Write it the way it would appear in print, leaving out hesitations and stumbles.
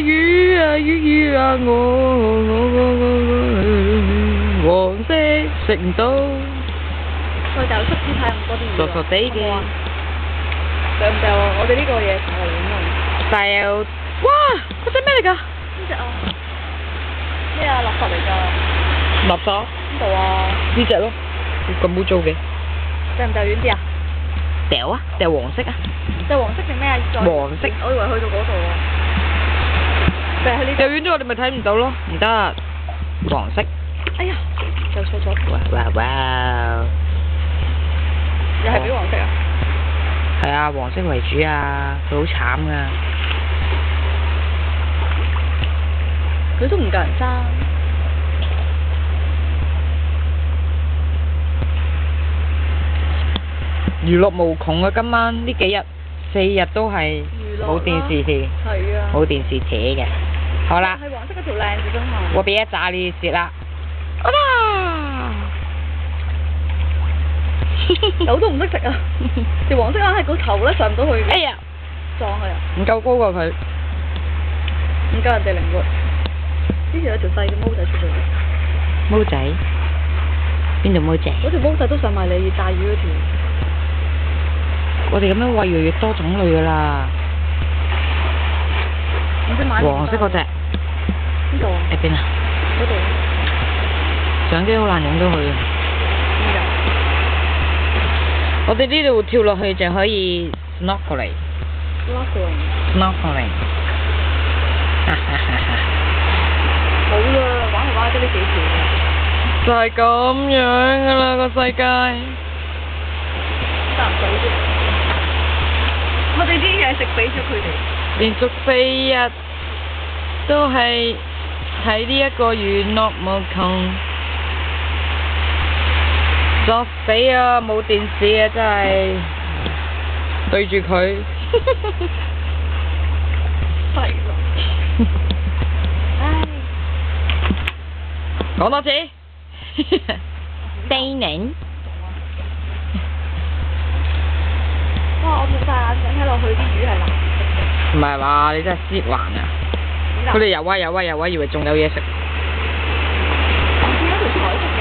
魚啊魚啊我黃色食唔到，佢就出邊睇咁多啲魚傻傻地嘅。上唔上我哋呢個嘢上嚟咁啊？但係又哇，嗰隻咩嚟㗎？呢隻啊？咩啊？垃圾嚟㗎？垃圾？邊度啊？呢隻咯，咁污糟嘅。掉唔掉遠啲啊？掉啊！掉黃色啊！掉黃色定咩啊？黃色我以為去到嗰度喎。掉去呢度。掉遠咗我哋咪睇唔到咯，唔得。黃色。哎呀，又錯咗。哇！又係俾黃色啊？係啊，黃色為主啊，佢好慘㗎。佢都唔夠人爭。娛樂無窮啊！今晚呢幾日4日都係冇電視睇，係啊。冇電視睇嘅。好啦，係黃色嗰條靚嘅真係。我俾一扎你食啦。好啦。有都唔識食啊！條黃色硬係個頭咧上唔到去。哎呀！撞佢啊！唔夠高過佢。唔夠人哋靈活。之前有條細嘅毛仔出到嚟。毛仔？邊度毛仔？嗰條毛仔都上埋你大魚嗰條。我哋咁樣餵越嚟越多種類噶啦。唔知買黃色嗰隻。邊度啊？喺邊啊？嗰度。相機好難影到佢。邊㗎？我哋呢度跳落去就可以 snorkeling。snorkeling。冇啦，玩嚟玩去得呢幾條㗎。就係咁樣噶啦個世界。得唔到啫。我哋啲嘢食俾咗佢哋。連續4日都係睇呢一個娛樂無窮。作死啊！冇電視啊！真係對住佢。係咯。唉。講多次。Daniel。哇！我冇晒眼鏡睇落去啲魚係藍色嘅。唔係話你真係褻玩啊！佢哋游啊游啊游啊，以為仲有嘢食。